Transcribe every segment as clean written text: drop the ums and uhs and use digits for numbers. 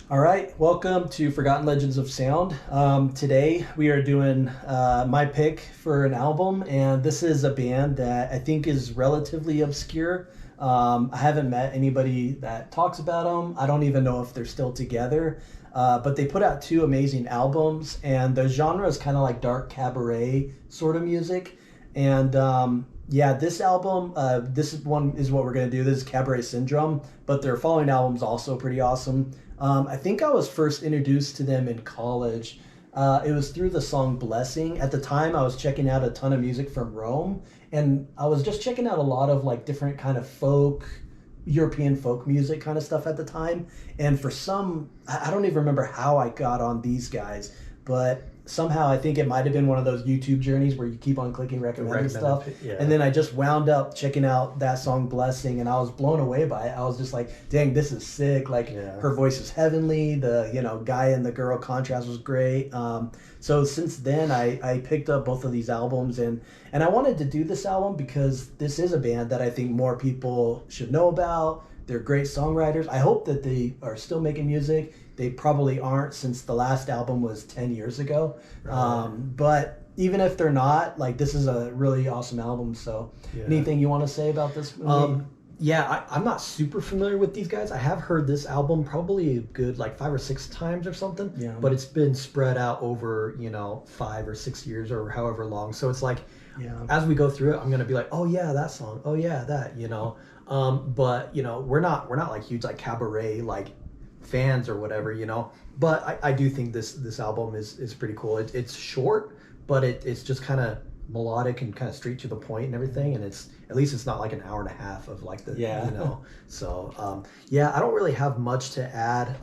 All right, welcome to Forgotten Legends of Sound. Today we are doing my pick for an album, and this is a band that I think is relatively obscure. I haven't met anybody that talks about them. I don't even know if they're still together, but they put out two amazing albums, and the genre is kind of like dark cabaret sort of music. And yeah, this album, this one is what we're going to do. This is Cabaret Syndrome, but their following album's also pretty awesome. I think I was first introduced to them in college. It was through the song Blessing. At the time, I was checking out a ton of music from Rome, and I was just checking out a lot of like different kind of European folk music kind of stuff at the time. And for some, I don't even remember how I got on these guys, but somehow I think it might have been one of those YouTube journeys where you keep on clicking recommended stuff. Yeah. And then I just wound up checking out that song Blessing, and I was blown away by it. I was just like, dang, this is sick. Like, her voice is heavenly. The, guy and the girl contrast was great. So since then I picked up both of these albums, and I wanted to do this album because this is a band that I think more people should know about. They're great songwriters. I hope that they are still making music. They probably aren't, since the last album was 10 years ago. Right. But even if they're not, like, this is a really awesome album. So anything you want to say about this movie? I'm not super familiar with these guys. I have heard this album probably a good like 5 or 6 times or something. Yeah. But it's been spread out over, 5 or 6 years or however long. So it's like, as we go through it, I'm going to be like, oh yeah, that song. Oh yeah, that, but we're not like huge like cabaret like fans or whatever, but I do think this album is pretty cool. It's short, but it's just kind of melodic and kind of straight to the point and everything, and at least it's not like an hour and a half of like so I don't really have much to add.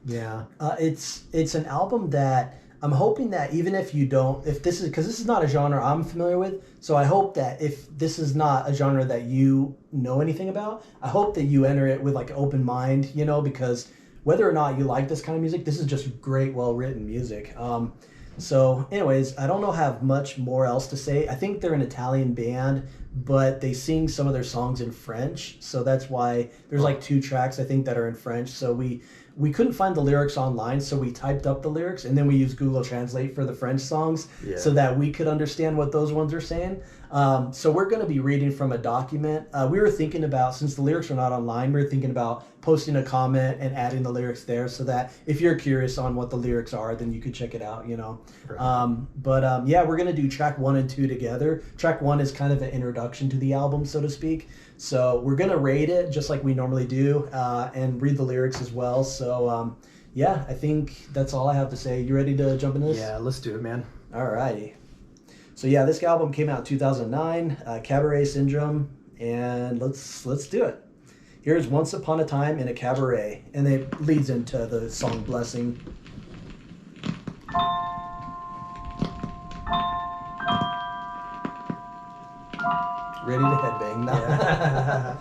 It's an album that I'm hoping that even if you don't, because this is not a genre I'm familiar with, so I hope that if this is not a genre that you know anything about, I hope that you enter it with like an open mind, because whether or not you like this kind of music, this is just great, well-written music. So anyways, I don't have much more else to say. I think they're an Italian band, but they sing some of their songs in French, so that's why there's like 2 tracks I think that are in French. So we couldn't find the lyrics online, so we typed up the lyrics, and then we used Google Translate for the French songs so that we could understand what those ones are saying. So we're going to be reading from a document. We were thinking about, since the lyrics are not online, we were thinking about posting a comment and adding the lyrics there so that if you're curious on what the lyrics are, then you could check it out, Right. We're going to do track 1 and 2 together. Track 1 is kind of an introduction to the album, so to speak. So we're going to rate it just like we normally do, and read the lyrics as well. So, I think that's all I have to say. You ready to jump into this? Yeah, let's do it, man. All righty. So this album came out in 2009, Cabaret Syndrome, and let's do it. Here's Once Upon a Time in a Cabaret, and it leads into the song Blessing. Ready to headbang now.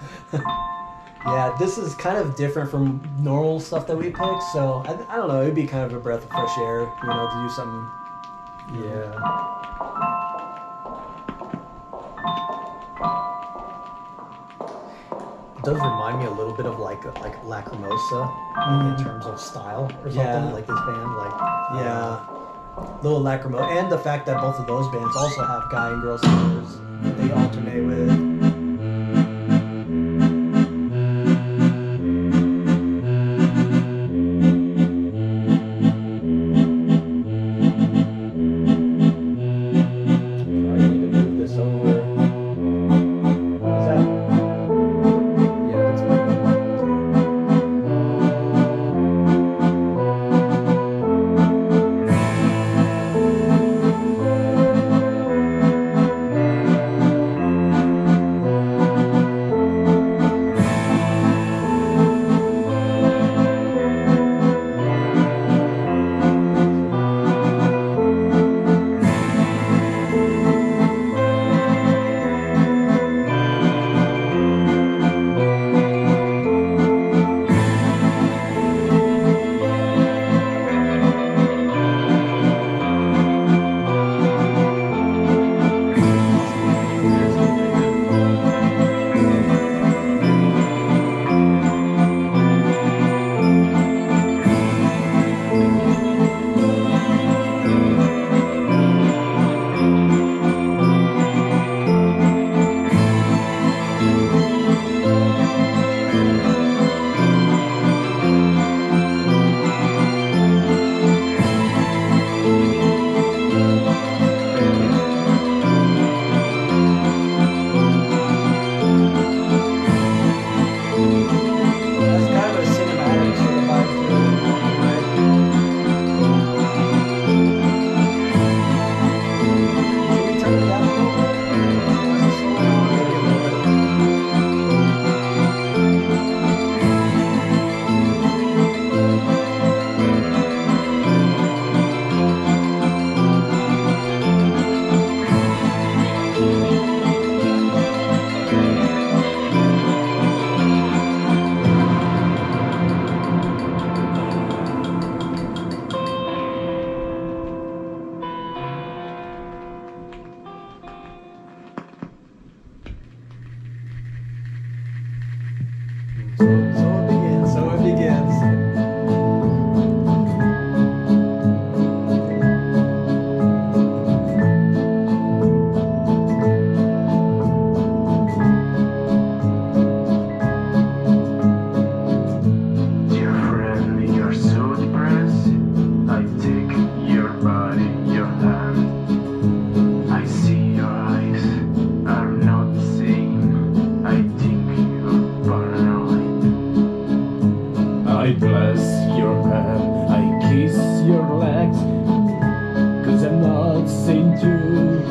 Yeah, this is kind of different from normal stuff that we pick, so I don't know, it'd be kind of a breath of fresh air, to do something. Yeah. It does remind me a little bit of like Lacrimosa in terms of style or something, like this band, little Lacrimosa, and the fact that both of those bands also have guy and girl singers that they alternate with. I bless your hand, I kiss your legs, 'cause I'm not sane too.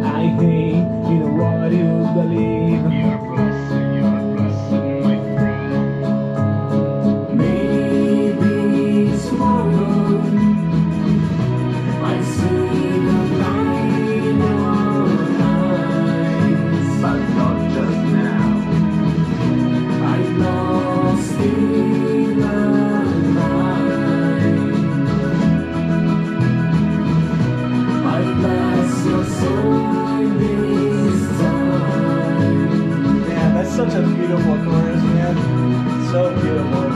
I hate in what you believe. You're blessed, my friend. Maybe tomorrow I see the light in your eyes, but not just now. I'm lost in the night. I bless your soul this time. Man, that's such a beautiful chorus, man. So beautiful.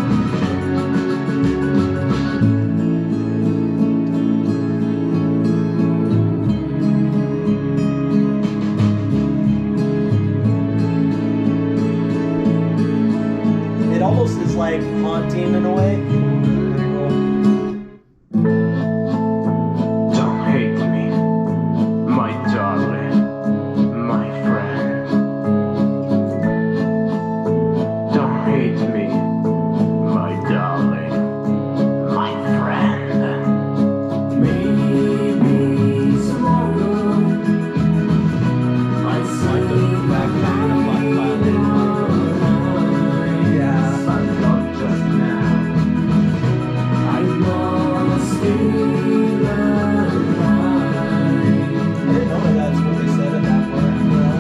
It almost is like haunting in a way. Don't hate me, my darling, my friend. Don't hate me, my darling, my friend. Maybe tomorrow I see the back Yeah. but not just now. I'm lost in the night. I didn't know that's what they said in that part. You know?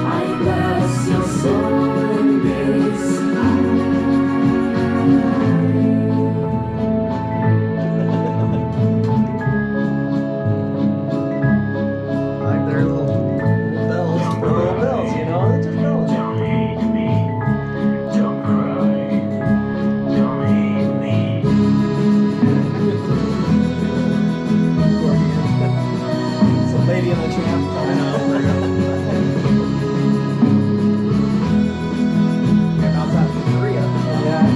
I bless your soul this Like their little bells, you know? They're just bells. Don't hate me, don't cry, don't hate me. It's a lady in the tramp. I know. And outside of Korea. Yeah.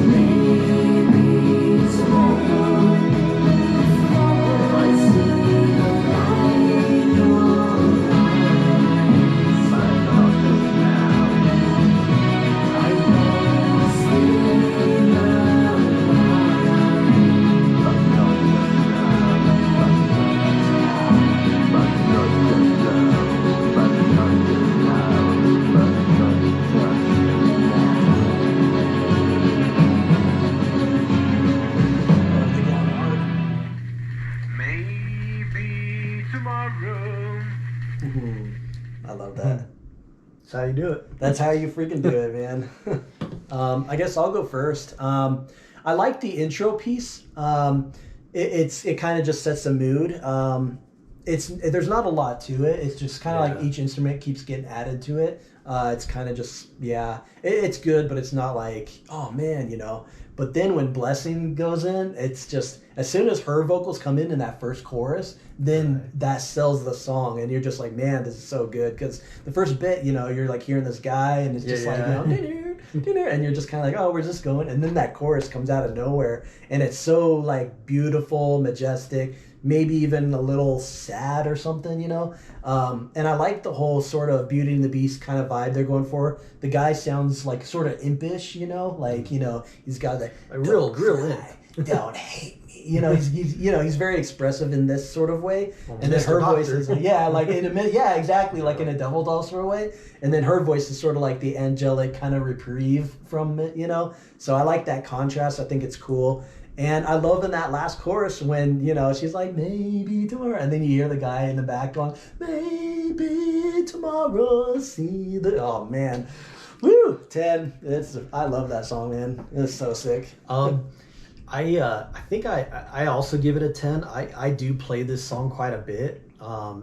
Maybe tomorrow I see the light in your eyes, but not just now. I'm lost in the night, but not just now, but not just now, but not just now, but not just now. Maybe tomorrow. I love that. That's how you do it. That's how you freaking do it, man. I guess I'll go first. I like the intro piece. It kind of just sets the mood. There's not a lot to it. It's just kind of like each instrument keeps getting added to it. It's kind of just it's good, but it's not like, oh man, you know. But then when Blessing goes in, it's just as soon as her vocals come in that first chorus, then that sells the song, and you're just like, man, this is so good. Because the first bit, you know, you're like hearing this guy, and it's just like, you know, and you're just kind of like, oh, where's this going? And then that chorus comes out of nowhere, and it's so like beautiful, majestic, maybe even a little sad or something, you know. And I like the whole sort of Beauty and the Beast kind of vibe they're going for. The guy sounds like sort of impish, you know, like, you know, he's got that Real imp. don't hate me. You know, he's very expressive in this sort of way. And then Mr. her Doctor. voice is like exactly, like in a devil doll sort of way. And then her voice is sort of like the angelic kind of reprieve from it, you know. So I like that contrast. I think it's cool. And I love in that last chorus when, you know, she's like, maybe tomorrow. And then you hear the guy in the back going, maybe tomorrow, see the... Oh, man. Woo! 10. I love that song, man. It's so sick. I think I also give it a 10. I do play this song quite a bit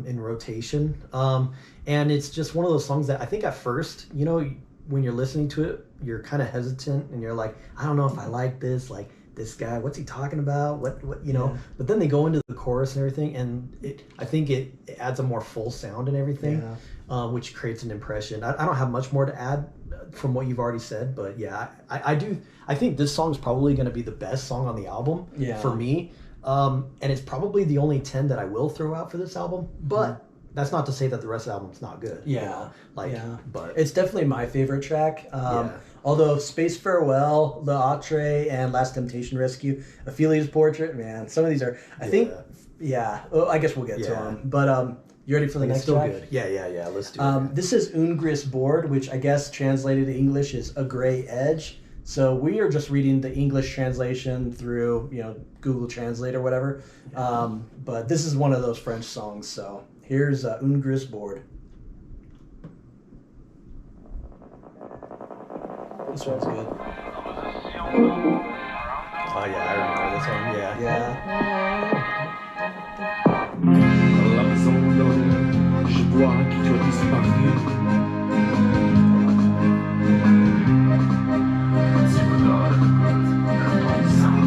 in rotation. And it's just one of those songs that I think at first, you know, when you're listening to it, you're kind of hesitant and you're like, I don't know if I like this. Like, this guy, what's he talking about? What you know? Yeah. But then they go into the chorus and everything, and I think it adds a more full sound and everything, which creates an impression. I don't have much more to add from what you've already said, but yeah, I do. I think this song's probably going to be the best song on the album for me, and it's probably the only 10 that I will throw out for this album. But that's not to say that the rest of the album's not good. Yeah. You know? Like, Yeah. but It's definitely my favorite track. Yeah. Although Space Farewell, The Atre, and Last Temptation Rescue, Ophelia's Portrait, man, some of these are, I think, well, I guess we'll get to Yeah. them. But you ready for the it's next still track? good. Yeah. Let's do it. This is Un Gris Board, which I guess translated to English is A Gray Edge. So we are just reading the English translation through, Google Translate or whatever. But this is one of those French songs. So here's Un Gris Board. This one's good. Oh yeah, I remember this one. Yeah. La maison dorée, je vois que tu as disparu. Tu me donnes ton sang.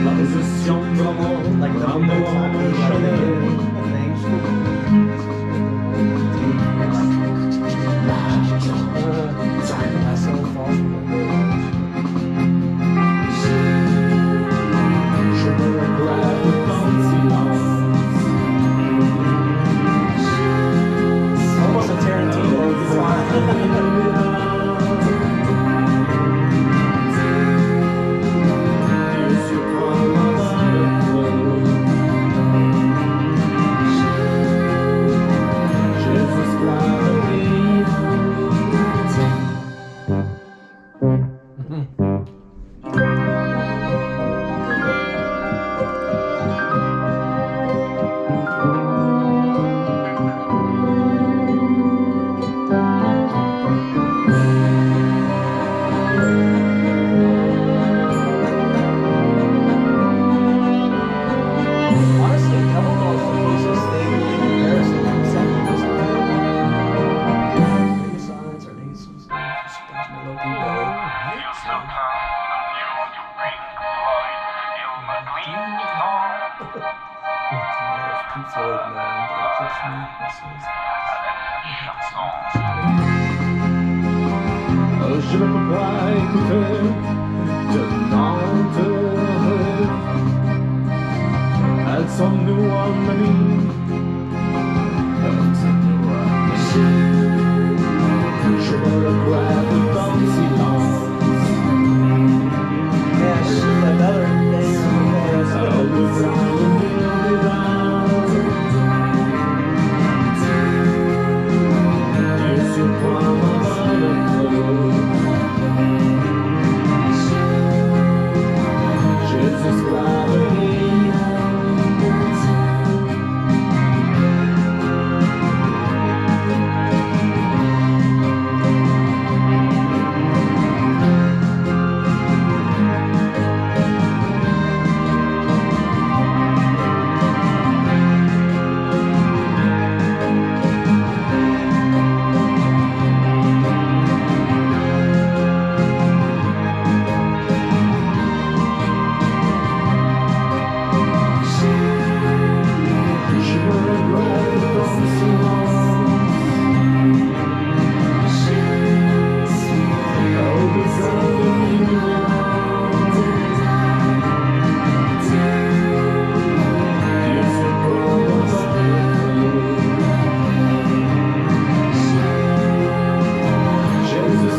La possession de l'amour, Like the l'amour chanel. Je me regrette dans le silence. Almost a Tarantino. Dieu surprend ma main. Jésus Honestly, Double Ball is the closest thing in comparison to Second Renaissance or Renaissance. Pink Floyd, man. Eclipse Me. Je ne peux pas écouter de lentes rêves. Elles sont nous en amis. Elles sont nous en amis. Je me regrette dans le silence. Yeah, this is another banger. Au besoin de mille Dieu surprend ma main. Jésus Je me regrette dans le silence. Au besoin de mille Dieu surprend ma main. Jésus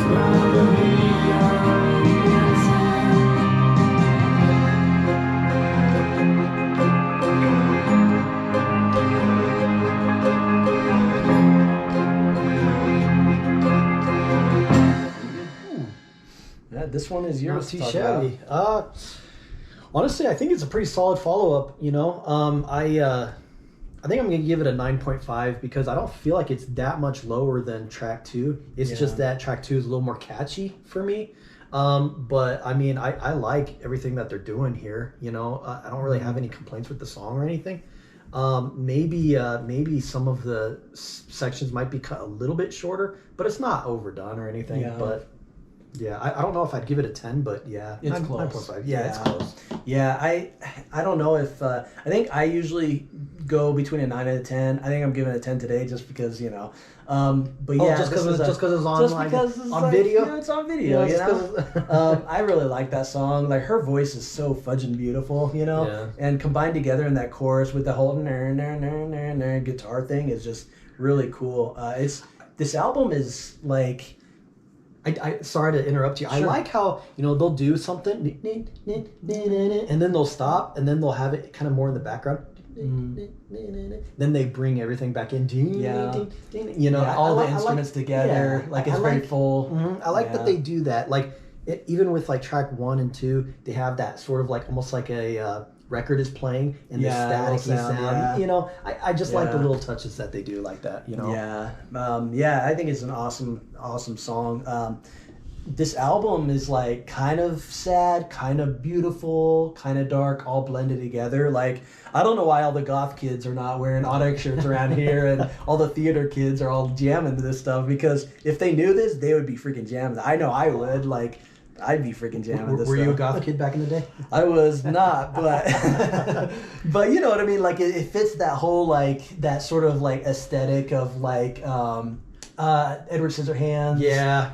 Yeah, this one is Not yours. too to talk about. shabby. Honestly, I think it's a pretty solid follow-up. I think I'm gonna give it a 9.5 because I don't feel like it's that much lower than track 2. It's just that track 2 is a little more catchy for me. But I mean, I like everything that they're doing here. I don't really have any complaints with the song or anything. Maybe some of the sections might be cut a little bit shorter, but it's not overdone or anything. Yeah. But Yeah, I don't know if I'd give it a 10, but yeah, It's 9, close. 9.5. Yeah, it's close. Yeah, I don't know if I think I usually go between a 9 and a 10. I think I'm giving it a 10 today just because but yeah, just because it's on just like, because it's on like, video. it's on video. I really like that song. Like her voice is so fudging beautiful, Yeah. and combined together in that chorus with the whole guitar thing is just really cool. This album is like. I sorry to interrupt you. Sure. I like how they'll do something and then they'll stop and then they'll have it kind of more in the background. Then they bring everything back in. All the instruments together. Like it's very full. I like that they do that. Like even with like track 1 and 2, they have that sort of like almost like a record is playing and the staticky sound. I just like the little touches that they do like that. I think it's an awesome song. This album is like kind of sad, kind of beautiful, kind of dark, all blended together. Like I don't know why all the goth kids are not wearing Oniric shirts around here, and all the theater kids are all jamming to this stuff, because if they knew this, they would be freaking jamming. I know I would. Like I'd be freaking jamming this stuff. Were you a goth kid back in the day? I was not, but but you know what I mean. Like it fits that whole like that sort of like aesthetic of like Edward Scissorhands. I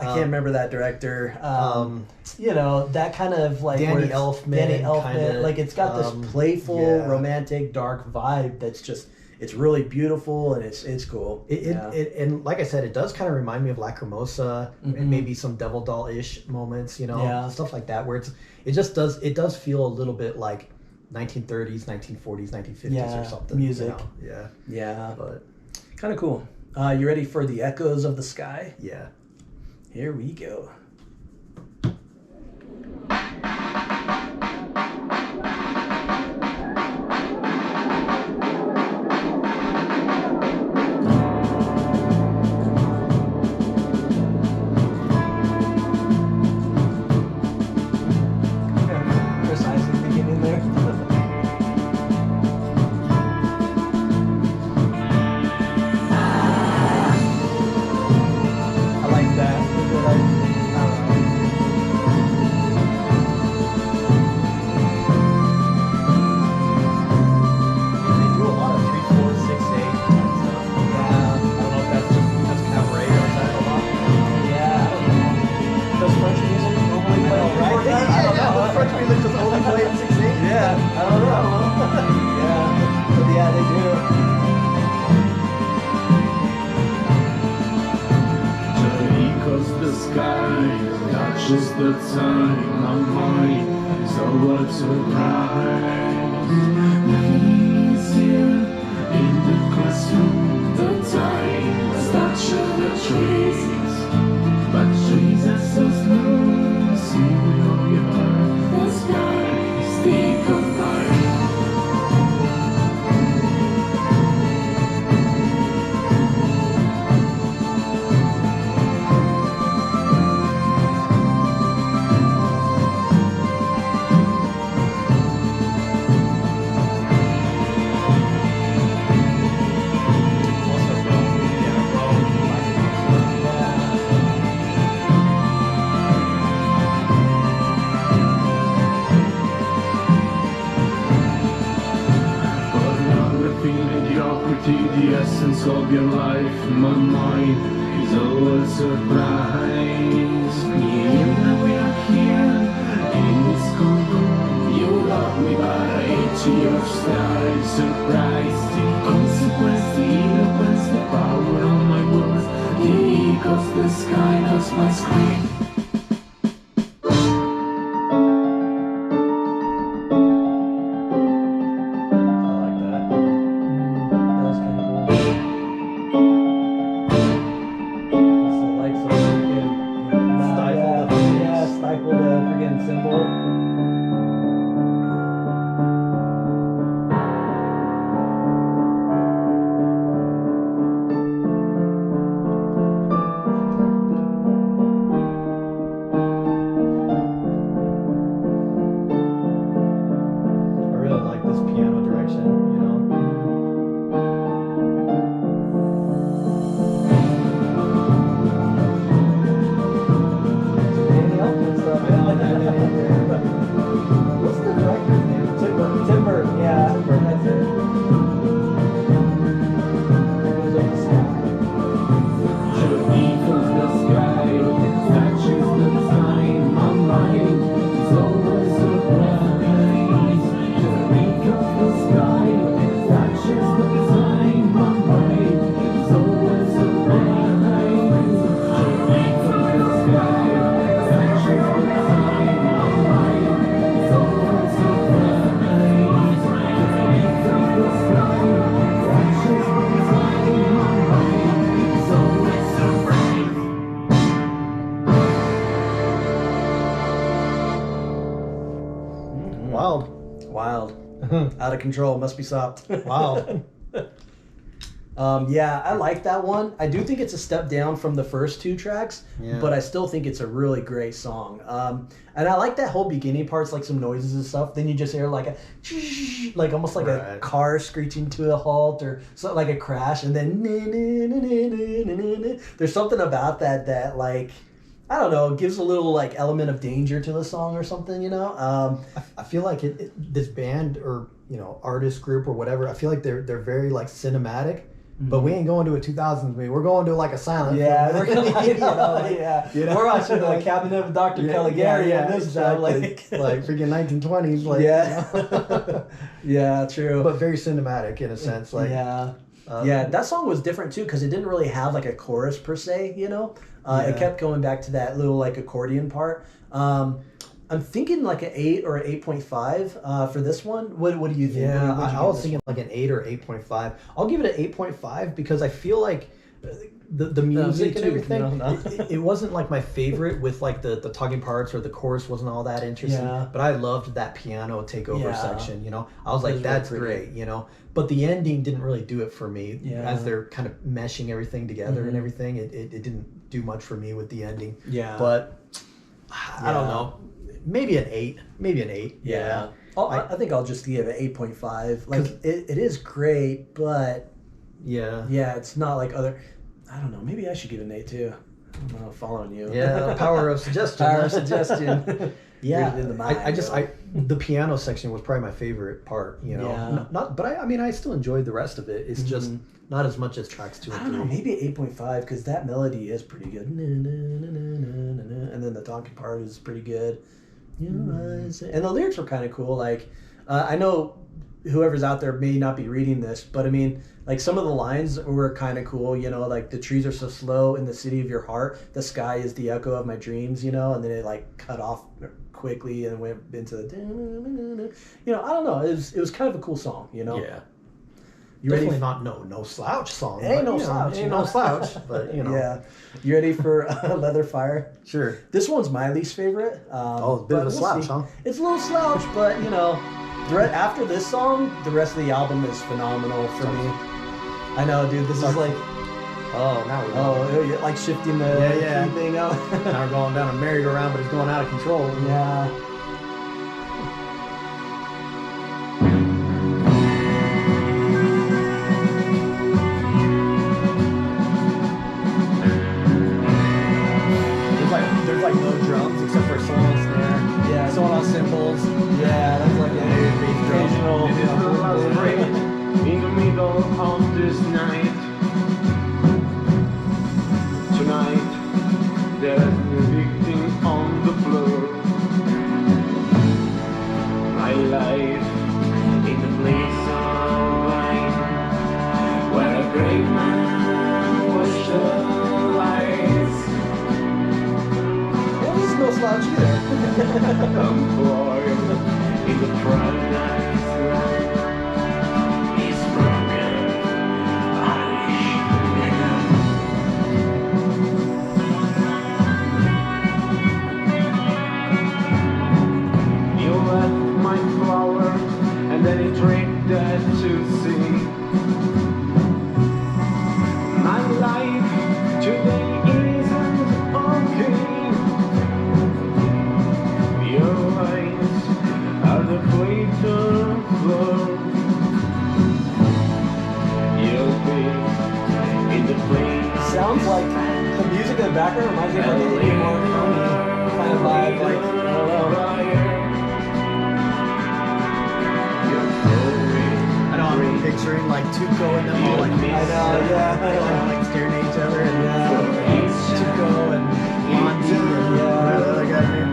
can't remember that director. That kind of like Danny Elfman. Kinda, like it's got this playful, romantic, dark vibe that's just. It's really beautiful and it's cool. And like I said, it does kind of remind me of Lacrimosa and maybe some Devil Doll-ish moments, stuff like that, where it does feel a little bit like 1930s, 1940s, 1950s or something. Music. Yeah. But kind of cool. You ready for the Echoes of the Sky? Yeah. Here we go. Just the time my mind is over surprise. He's here in the classroom. The time has touched the trees, but Jesus so slow. See all your heart, the sky is deep of light. The essence of your life, my mind is always surprised. Now we are here in this cold. You love me, but I hate your style. Surprise, the consequence, the eloquence, the power of my words, the echoes, the sky knows my scream. Out of control, must be stopped. Wow. Yeah, I like that one. I do think it's a step down from the first two tracks, but I still think it's a really great song. And I like that whole beginning parts, like some noises and stuff. Then you just hear like a, like almost like a car screeching to a halt or something like a crash, and then there's something about that like, I don't know, gives a little like element of danger to the song or something, you know. I feel like this band or artist group or whatever, I feel like they're very like cinematic. But we ain't going to a 2000s movie. We're going to like a silent film. We're going We're watching the Cabinet of Dr. Caligari and this stuff, like freaking 1920s. Like, yeah, true. But very cinematic in a sense. Like, that song was different too because it didn't really have like a chorus per se. It kept going back to that little like accordion part. I'm thinking like an 8 or an 8.5 for this one. What do you think? Yeah, I was thinking like an 8 or 8.5. I'll give it an 8.5 because I feel like the music and everything, it wasn't like my favorite with like the talking parts or the chorus wasn't all that interesting. Yeah. But I loved that piano takeover section, I was like, that's great, But the ending didn't really do it for me as they're kind of meshing everything together and everything. It didn't do much for me with the ending. Yeah. But I don't know. Maybe an 8. Yeah. I think I'll just give it 8.5. Like it is great, but it's not like other. I don't know. Maybe I should give it an 8 too. I don't know. Following you. Yeah. Power of suggestion. Yeah. The piano section was probably my favorite part. But I still enjoyed the rest of it. It's just not as much as tracks 2 and 3. I don't know. Maybe 8.5 because that melody is pretty good. And then the talking part is pretty good. And the lyrics were kind of cool. Like, I know whoever's out there may not be reading this, but I mean, like some of the lines were kind of cool. Like the trees are so slow in the city of your heart. The sky is the echo of my dreams. And then it like cut off quickly and went into the. I don't know. It was kind of a cool song. Yeah. Definitely not no slouch song. It ain't no slouch. Ain't no slouch. But Yeah. You ready for Leather Fire? Sure. This one's my least favorite. A bit of a slouch, huh? It's a little slouch, but after this song, the rest of the album is phenomenal for me. I know, dude. This is like. Oh, now you're like shifting the key thing up. Now we're going down a merry-go-round, but it's going out of control. Yeah. There's like no drums except for solo snare. Yeah. Solo cymbals. Yeah, that's like a bass drum. This is the last break in the middle of this night. Tonight, there's a victim on the floor. My life in the place of light, where a great man was sure lights. This is no slouch either. Employed in the paradise land is broken. I You left my flower and then you drink that to see. My life today isn't okay. Your eyes are the fatal flow. You'll be in the flame. Sounds like the music in the background reminds me of like an more kind of vibe. Like, I don't know. I know I'm picturing like Tuco and them all like I know, like staring at each other and Tuco and Monty and the other guy here.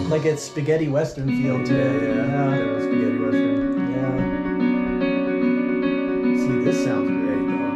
Like it's spaghetti western feel to it. Yeah. Spaghetti western. Yeah. See, this sounds great though.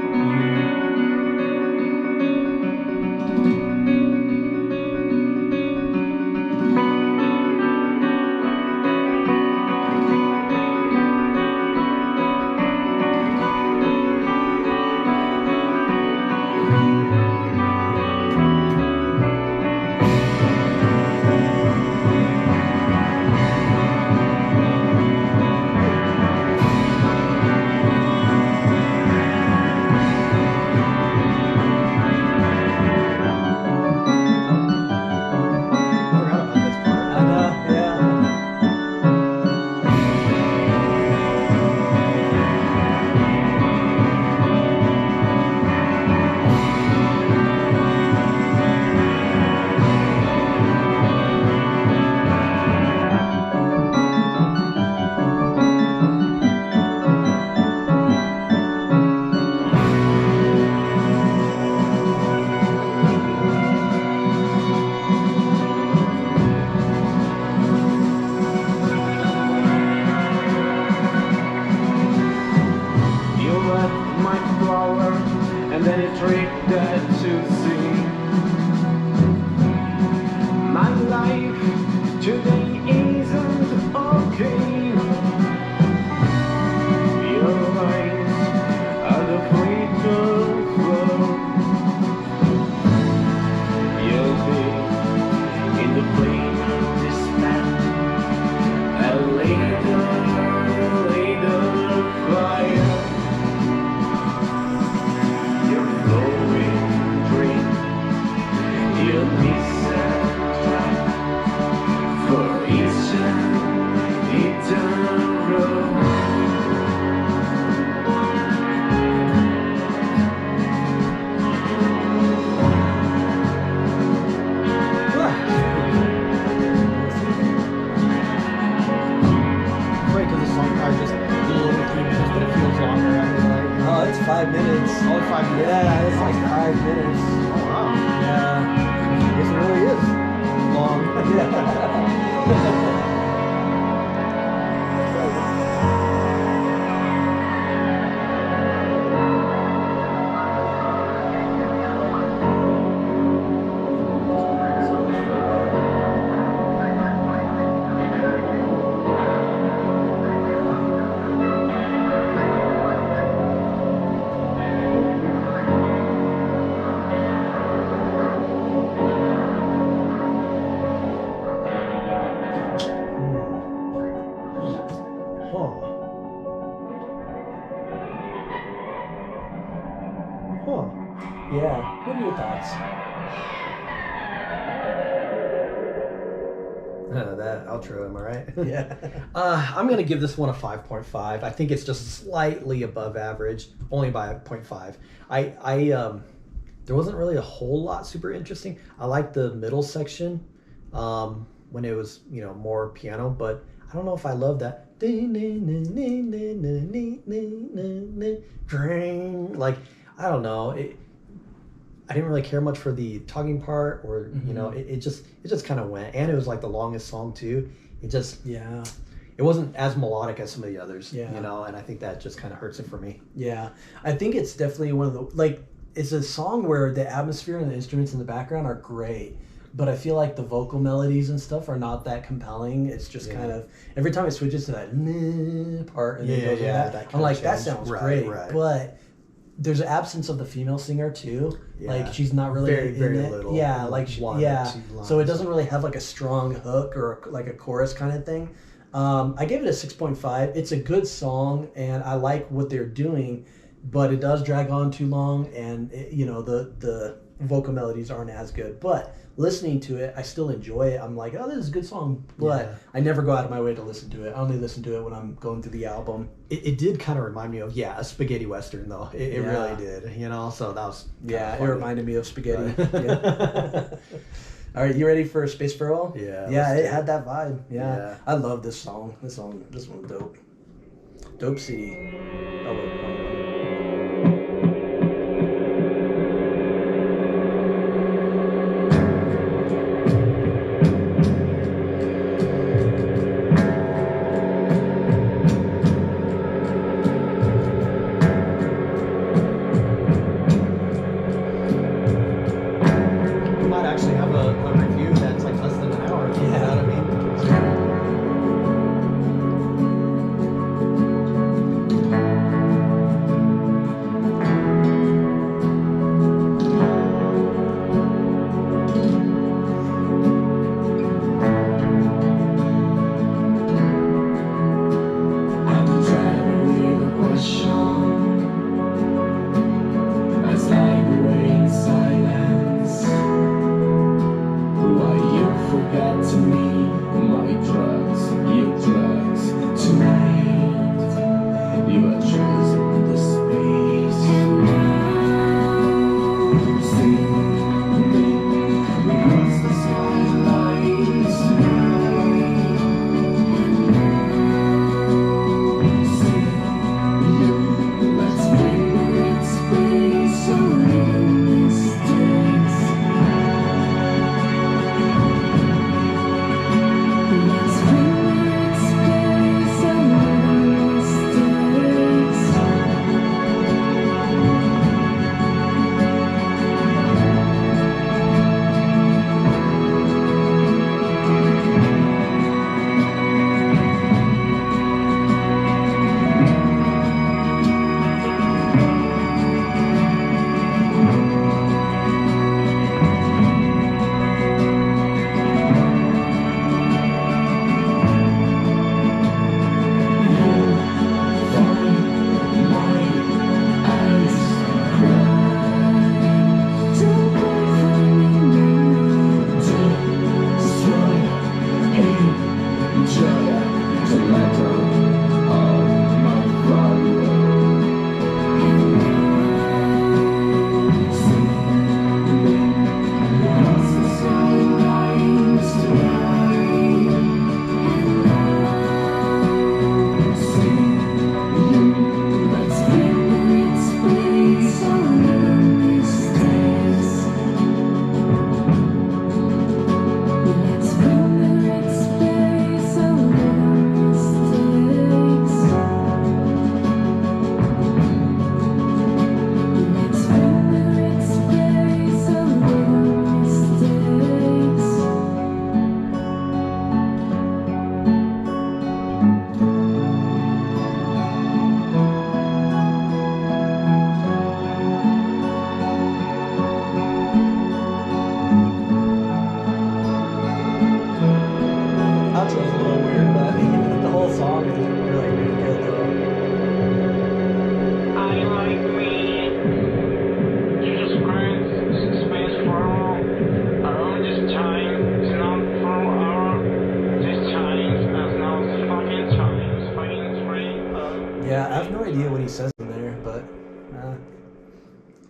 any trick that you see. My life today isn't okay. Your eyes are the flicker flow. You'll be in the flame of despair. A later fire. Your flowing dream. You'll miss a track for each eternal. Right, because the song probably just a little over 3 minutes, but it feels longer. I mean, like, Oh, it's 5 minutes. oh, 5 minutes. Yeah, it's like 5 minutes. Oh, wow. Yeah. I guess it really is long. Huh. Yeah. What are your thoughts? That outro, am I right? Yeah. I'm gonna give this one a 5.5. I think it's just slightly above average, only by 0.5. There wasn't really a whole lot super interesting. I like the middle section, when it was, more piano, but I don't know if I love that. Like, I don't know. I didn't really care much for the tugging part, or it just kind of went, and it was like the longest song too. Yeah. It wasn't as melodic as some of the others, Yeah. and I think that just kind of hurts it for me. Yeah. I think it's definitely one of the, it's a song where the atmosphere and the instruments in the background are great, but I feel like the vocal melodies and stuff are not that compelling. It's just kind of, every time it switches to that meh part and then goes to that, I'm like, that sounds great. Right. But there's an absence of the female singer too. Yeah. Like, she's not really Very in it. little. Yeah, like One or yeah. two lines. So it doesn't really have like a strong hook or like a chorus kind of thing. I gave it a 6.5. It's a good song, and I like what they're doing, but it does drag on too long, and the vocal melodies aren't as good. But listening to it, I still enjoy it. I'm like, oh, this is a good song, but I never go out of my way to listen to it. I only listen to it when I'm going through the album. It did kind of remind me of a spaghetti western though. It really did. So that was it reminded me of spaghetti. Yeah. All right, you ready for Space Farewell? Yeah. Yeah, it had that vibe. Yeah. Yeah. I love this song. This one's dope. Dope City. Oh, wait. We might actually have a review that's like less than an hour. You know what I mean?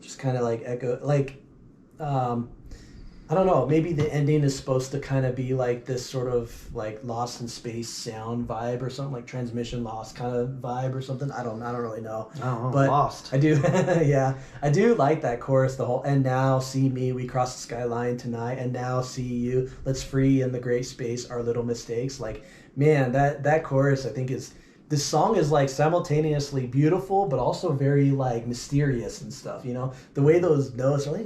just kind of like echo, like, I don't know, maybe the ending is supposed to kind of be like this sort of like Lost in Space sound vibe or something, like Transmission Lost kind of vibe or something. I don't really know. Oh, but Lost. I do, yeah, I do like that chorus. The whole "and now see me, we cross the skyline tonight, and now see you, let's free in the great space our little mistakes." Like, man, that chorus I think is. This song is like simultaneously beautiful, but also very like mysterious and stuff. You know, the way those notes are like.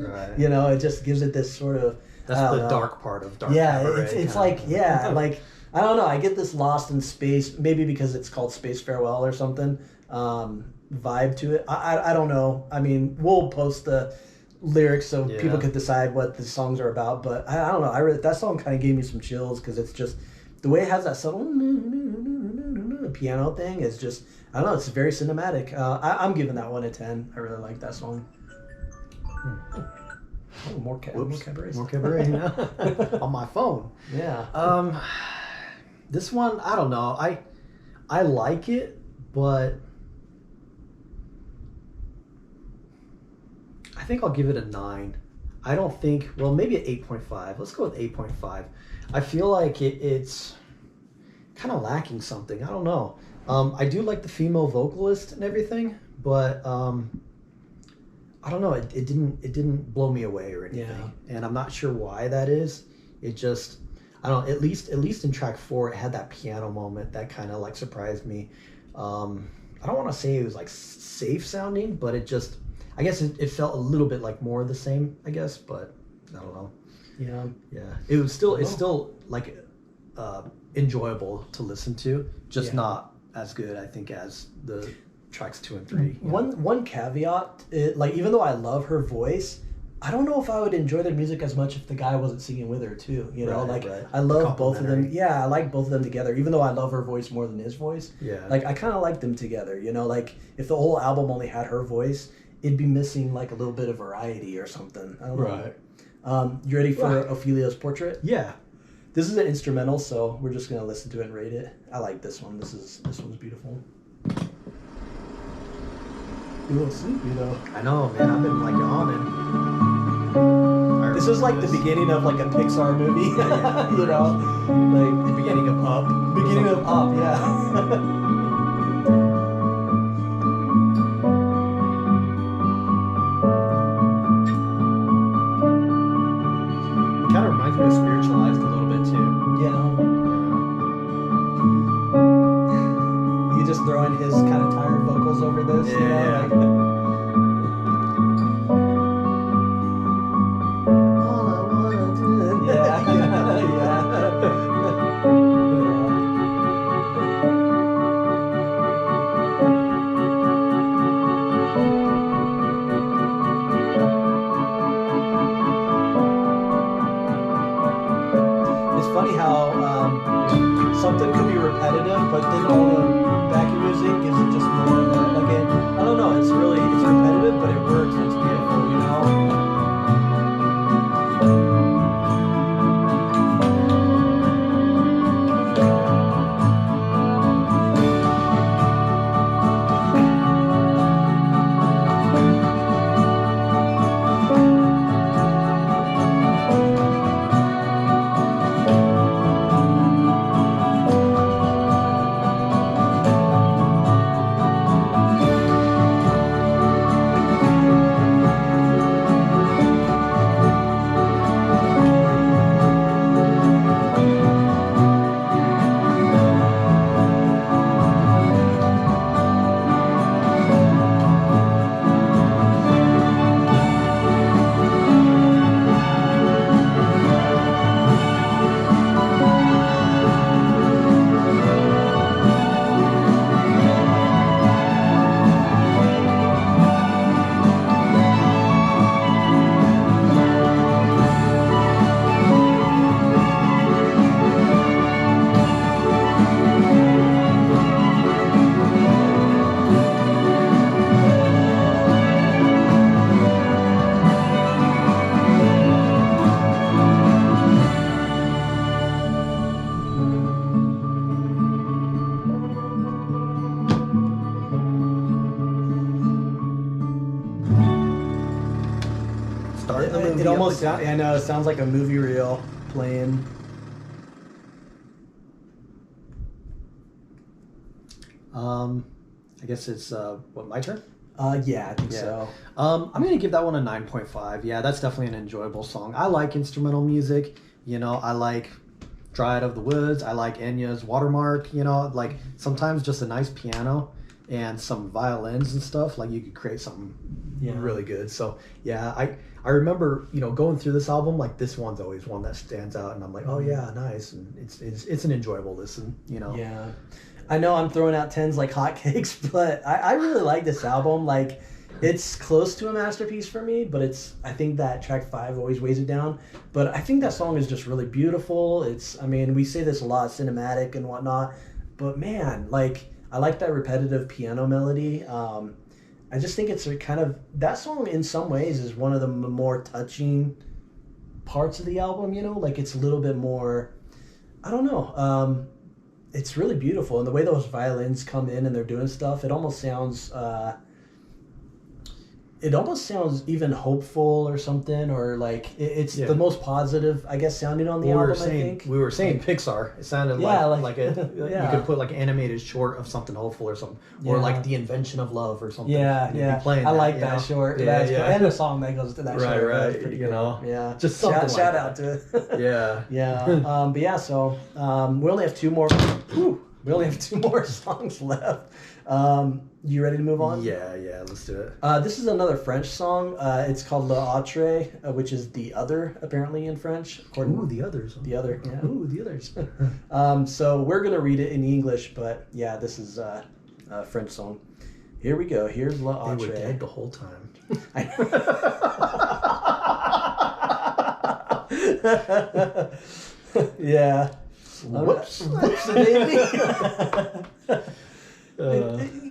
Right. You know, it just gives it this sort of. That's the dark part of Dark Yeah, Cabaret, it's like like I don't know. I get this Lost in Space, maybe because it's called Space Farewell or something. Vibe to it. I don't know. I mean, we'll post the lyrics so people could decide what the songs are about. But I don't know. That song kind of gave me some chills because it's just the way it has that subtle piano thing is just I don't know. It's very cinematic. I'm giving that one a 10. I really like that song. Oh, more Cabaret. More Cabaret now on my phone. Yeah. This one, I don't know. I like it, but I think I'll give it a 9. I don't think. Well, maybe an 8.5. Let's go with 8.5. I feel like it's kind of lacking something. I don't know. I do like the female vocalist and everything, but. I don't know. It didn't blow me away or anything, and I'm not sure why that is. It just I don't know. At least in track 4, it had that piano moment that kind of like surprised me. I don't want to say it was like safe sounding, but it just I guess it felt a little bit like more of the same. I guess, but I don't know. Yeah. It's still like enjoyable to listen to, just not as good I think as the. Tracks 2 and 3. One caveat, like even though I love her voice, I don't know if I would enjoy their music as much if the guy wasn't singing with her too. You know, right. I love both of them. Yeah, I like both of them together. Even though I love her voice more than his voice. Yeah. Like I kind of like them together. You know, like if the whole album only had her voice, it'd be missing like a little bit of variety or something. I don't know. You ready for Ophelia's Portrait? Yeah. This is an instrumental, so we're just gonna listen to it and rate it. I like this one. This one's beautiful. A little sleepy though. I know, man. I've been like yawning. This is like the beginning of like a Pixar movie, you know, like the beginning of Up. Beginning of Up, yeah. Kind of reminds me of Spiritualized a little bit too. Yeah. You just throwing his kind of tired vocals over this. Yeah. You know, like, all I wanna do. Yeah. It's funny how something could be repetitive, but then all the backing music gives it just more of a, like I don't know, it's really starting the movie. It almost sounds. I know it sounds like a movie reel playing. I guess it's my turn. Yeah, I think so. I'm gonna give that one a 9.5. Yeah, that's definitely an enjoyable song. I like instrumental music. You know, I like Dryad of the Woods. I like Enya's Watermark. You know, like sometimes just a nice piano and some violins and stuff. Like you could create something really good. So yeah, I remember going through this album. Like this one's always one that stands out, and I'm like, oh yeah, nice, and it's an enjoyable listen. Yeah. I know I'm throwing out 10s like hotcakes, but I really like this album. Like, it's close to a masterpiece for me, but I think that track 5 always weighs it down. But I think that song is just really beautiful. We say this a lot, cinematic and whatnot, but man, like, I like that repetitive piano melody. I just think it's that song in some ways is one of the more touching parts of the album, like it's a little bit more, I don't know, it's really beautiful, and the way those violins come in and they're doing stuff, it almost sounds even hopeful or something, or like it's the most positive, I guess, sounding on the album. I think we were saying Pixar. It sounded like you could put like an animated short of something hopeful or something, or like The Invention of Love or something. I like that short. Yeah, cool. And the song that goes to that short. Right. Pretty cool. Yeah, just something. Shout out to it. Yeah. But yeah. So we only have 2 more. We only have 2 more songs left. You ready to move on? Yeah, let's do it. This is another French song. It's called L'Autre, which is the other, apparently, in French. Ooh, the others. The other, yeah. Ooh, the others. So we're going to read it in English, but yeah, this is a French song. Here we go. Here's L'Autre. They were dead the whole time. Yeah. Whoops, baby.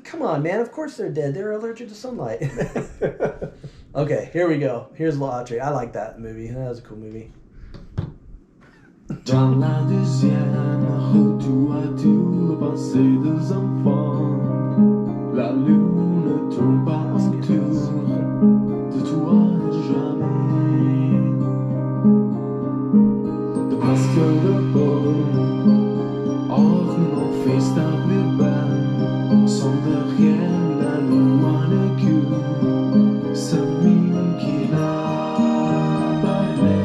Come on, man. Of course they're dead. They're allergic to sunlight. Okay, here we go. Here's L'Autre. I like that movie. That was a cool movie. Dans la deuxième retour à tout pensée des enfants, la lune tombe autour de toi jamais. De pasteur de beau, hors mon fils d'arrière, sont derrière la loi de cul, celui qui l'a bailé.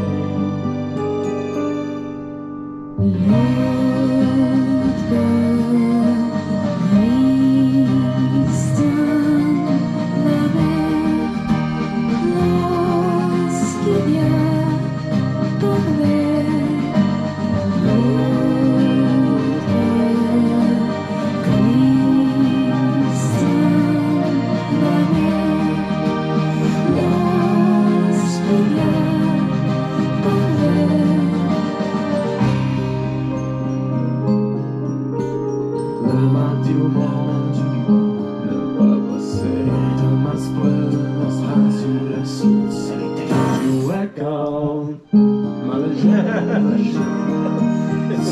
It's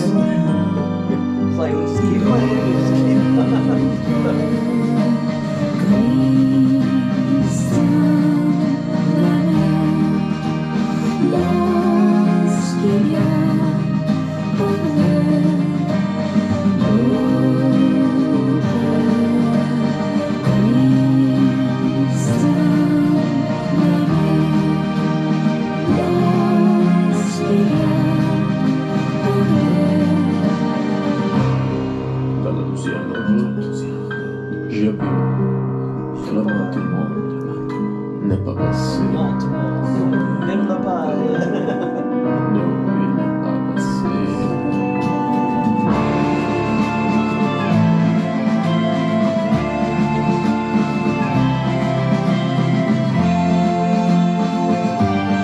like, let's just keep playing. Just keep J'ai bu que la mort du monde n'est pas passé. Non, tout le monde n'aime pas. Non, il n'est pas passé.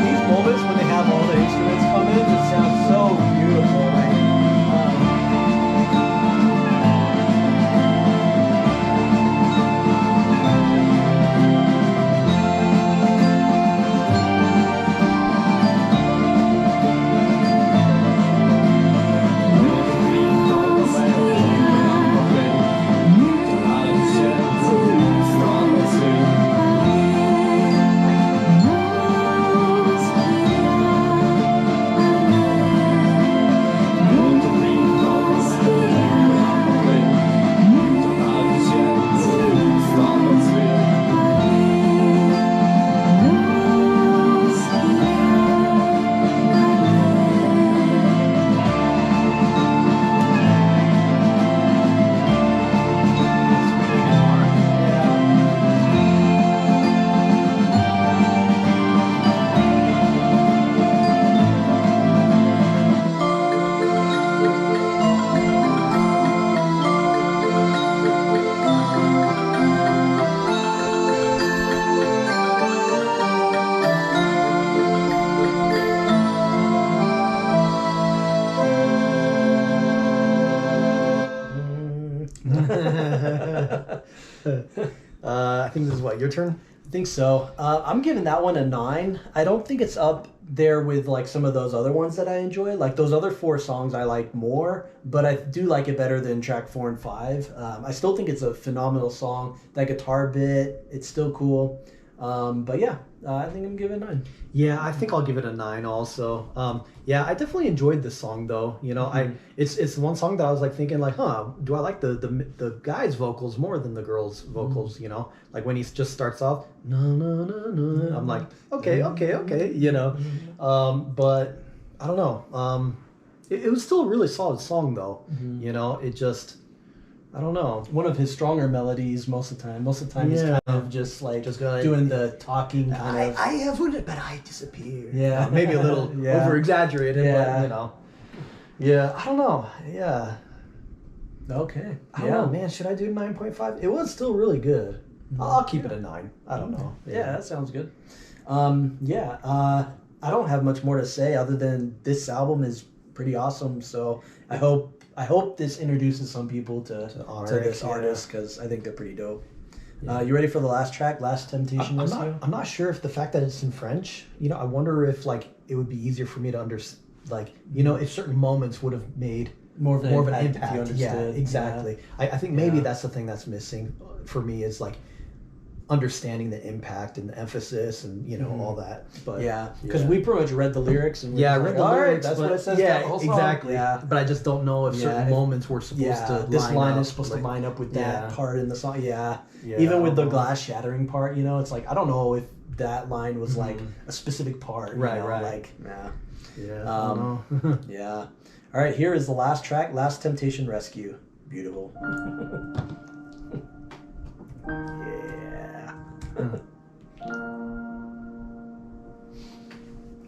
These moments when they have all the instruments come in, it sounds so beautiful, right? I think this is what, your turn? I think so. I'm giving that one a 9. I don't think it's up there with like some of those other ones that I enjoy. Like those other 4 songs I like more, but I do like it better than track 4 and 5. I still think it's a phenomenal song. That guitar bit, it's still cool. But yeah, I think I'm giving it a 9. Yeah, I think I'll give it a 9 also. Yeah, I definitely enjoyed this song though. You know, it's one song that I was like thinking like, do I like the guy's vocals more than the girl's vocals? You know, like when he just starts off, no, no, no, no. I'm like, okay. You know, but I don't know. It was still a really solid song though. You know, it just. I don't know. One of his stronger melodies most of the time. Most of the time he's kind of just like doing the talking kind of. I have one, but I disappear. Yeah. Maybe a little over exaggerated, but you know. Yeah, I don't know. Yeah. Okay. I don't know, man. Should I do 9.5? It was still really good. I'll keep it a 9. I don't know. Yeah, that sounds good. I don't have much more to say other than this album is pretty awesome. So I hope this introduces some people to this artist because I think they're pretty dope. Yeah. You ready for the last track, Last Temptation Rescue? I'm not sure if the fact that it's in French, you know, I wonder if like it would be easier for me to understand, like, you know, if certain moments would have made more of an impact. If you understood. Yeah, exactly. Yeah. I think maybe that's the thing that's missing for me is like understanding the impact and the emphasis and you know all that. But because we pretty much read the lyrics and I read the lyrics. That's what it says. Yeah, exactly. Yeah. But I just don't know if certain moments were supposed to. This line is supposed to line up with that part in the song. Yeah. Even with the glass shattering part, you know, it's like I don't know if that line was like a specific part. Right. You know, Right. Like Yeah. yeah. All right. Here is the last track, Last Temptation Rescue. Beautiful.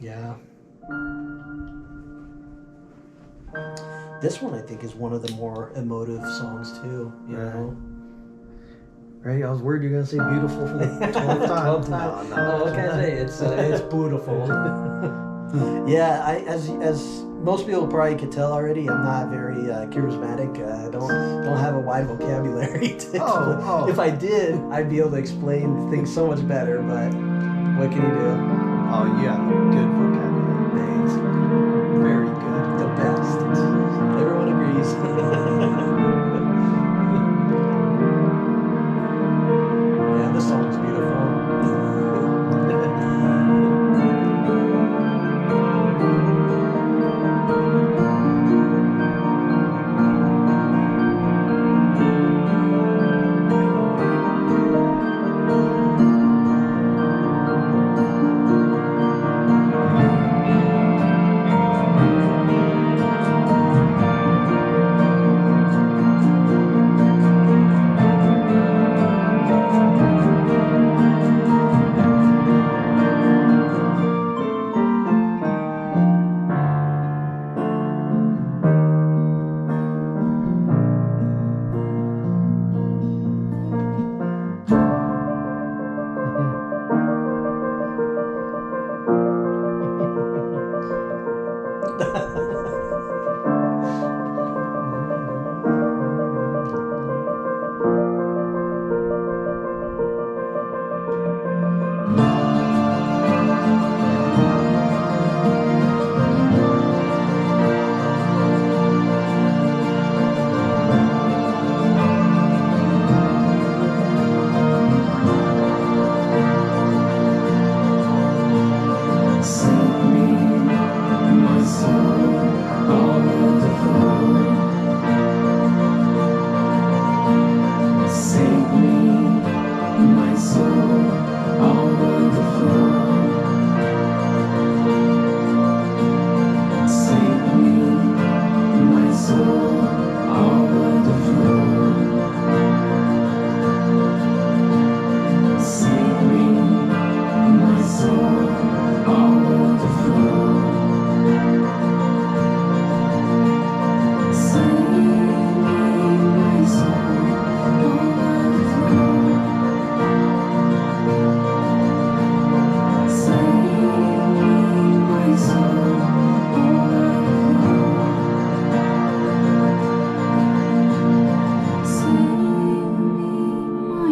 Yeah. This one I think is one of the more emotive songs too. You know. Right, I was worried you're gonna say beautiful for the 12th time. No, what can I say? It's beautiful. Yeah, as most people probably could tell already, I'm not very charismatic. I don't have a wide vocabulary. If I did, I'd be able to explain things so much better. But what can you do? Oh, you have good vocabulary. Thanks. Very good. The best. Everyone agrees. Yeah, this song's beautiful.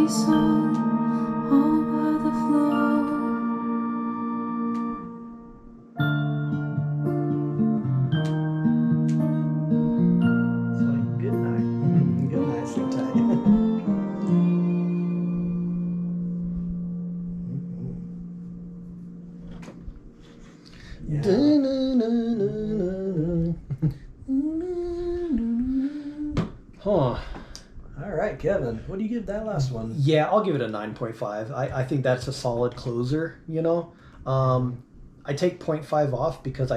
song over the floor. It's like good night. Good night, sleep tight. Yeah. Huh. All right, Kevin, what do you give that last one? Yeah, I'll give it a 9.5. I think that's a solid closer, you know. I take 0.5 off because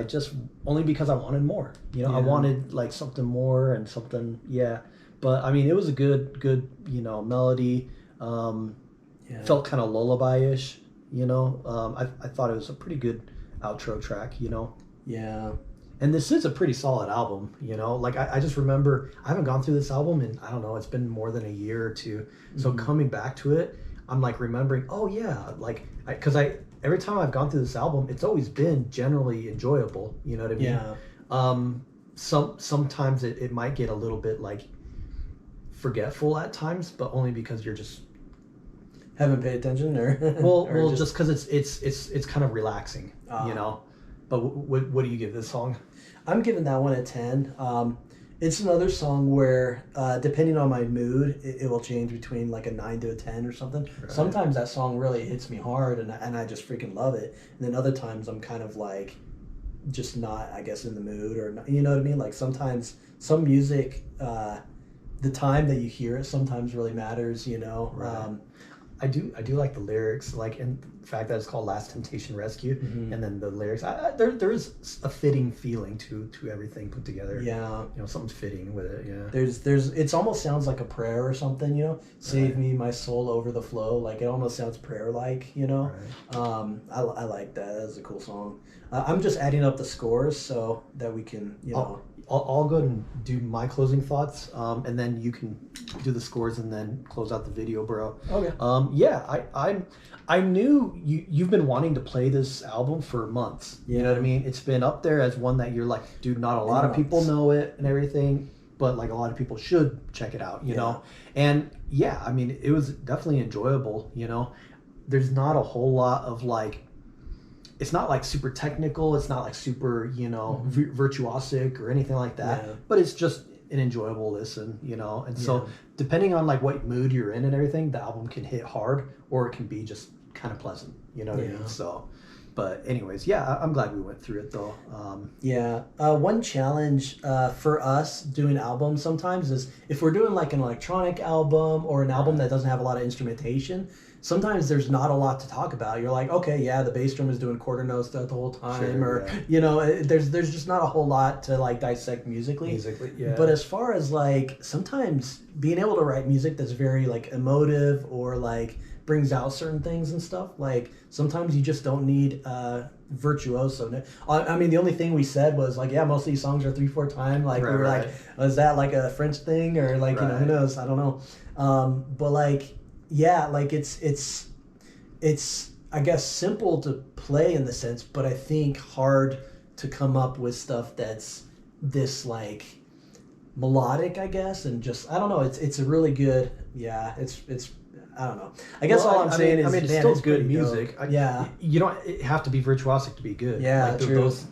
only because I wanted more. You know, I wanted like something more and something, yeah. But I mean, it was a good, you know, melody. Felt kind of lullaby-ish, you know. I thought it was a pretty good outro track, you know. Yeah. And this is a pretty solid album, you know. Like I just remember I haven't gone through this album in, I don't know, it's been more than a year or two. So coming back to it, I'm like remembering, oh yeah, like because every time I've gone through this album, it's always been generally enjoyable. You know what I mean? Yeah. Sometimes it might get a little bit like forgetful at times, but only because you're just haven't paid attention, or well, just because it's kind of relaxing, you know. But what do you give this song? I'm giving that one a 10. It's another song where, depending on my mood, it will change between like a 9 to a 10 or something. Right. Sometimes that song really hits me hard and I just freaking love it. And then other times I'm kind of like just not, I guess, in the mood, or not, you know what I mean? Like sometimes some music, the time that you hear it sometimes really matters, you know? Right. I do like the lyrics, like in the fact that it's called Last Temptation Rescue, and then the lyrics. There is a fitting feeling to everything put together. Yeah, you know, something's fitting with it. Yeah, there's it almost sounds like a prayer or something. You know, save me, my soul over the flow. Like it almost sounds prayer like. You know, I like that. That's a cool song. I'm just adding up the scores so that we can, you know. I'll go ahead and do my closing thoughts, and then you can do the scores and then close out the video, bro. Okay. Yeah, I knew you've been wanting to play this album for months. Yeah. You know what I mean? It's been up there as one that you're like, dude, not a lot of people know it and everything, but like a lot of people should check it out, you know? And yeah, I mean, it was definitely enjoyable, you know? There's not a whole lot of like, it's not like super technical, it's not like super, you know, virtuosic or anything like that, but it's just an enjoyable listen, you know? And so depending on like what mood you're in and everything, the album can hit hard or it can be just kind of pleasant, you know what I mean? So, but anyways, yeah, I'm glad we went through it though. One challenge for us doing albums sometimes is if we're doing like an electronic album or an album that doesn't have a lot of instrumentation, sometimes there's not a lot to talk about. You're like, okay, yeah, the bass drum is doing quarter notes the whole time, you know, there's just not a whole lot to like dissect musically. But as far as like sometimes being able to write music that's very like emotive or like brings out certain things and stuff, like sometimes you just don't need virtuoso. I mean, the only thing we said was like, yeah, most of these songs are 3/4 time. Like we were like, was that like a French thing or like you know, who knows? I don't know. But like. Yeah, like it's I guess simple to play in the sense, but I think hard to come up with stuff that's this melodic, I guess, and just I don't know. It's a really good. Yeah, it's I don't know. I guess all I'm saying is it's still good music. You don't have to be virtuosic to be good. Yeah, like, true. Those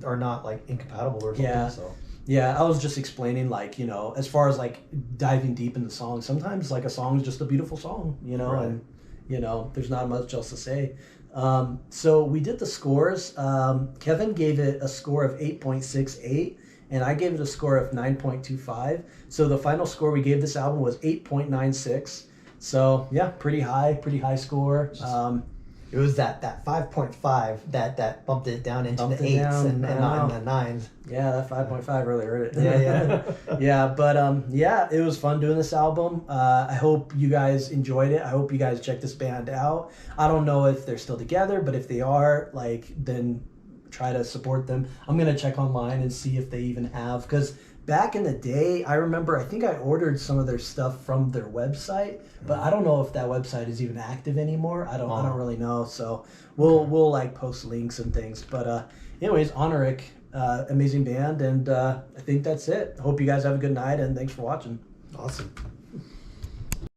are not like incompatible or something. Yeah. So. Yeah, I was just explaining, like, you know, as far as, like, diving deep in the song, sometimes, like, a song is just a beautiful song, you know, and, you know, there's not much else to say. So we did the scores. Kevin gave it a score of 8.68, and I gave it a score of 9.25. So the final score we gave this album was 8.96. So, yeah, pretty high score. It was that 5.5 that bumped it down into the 8s and the 9s. Yeah, that 5.5 really hurt it. Yeah, but it was fun doing this album. I hope you guys enjoyed it. I hope you guys check this band out. I don't know if they're still together, but if they are, like, then try to support them. I'm gonna check online and see if they even have, because back in the day, I remember, I think I ordered some of their stuff from their website, but I don't know if that website is even active anymore. I don't really know. So we'll like post links and things. But anyways, Oniric, amazing band, and I think that's it. Hope you guys have a good night, and thanks for watching. Awesome.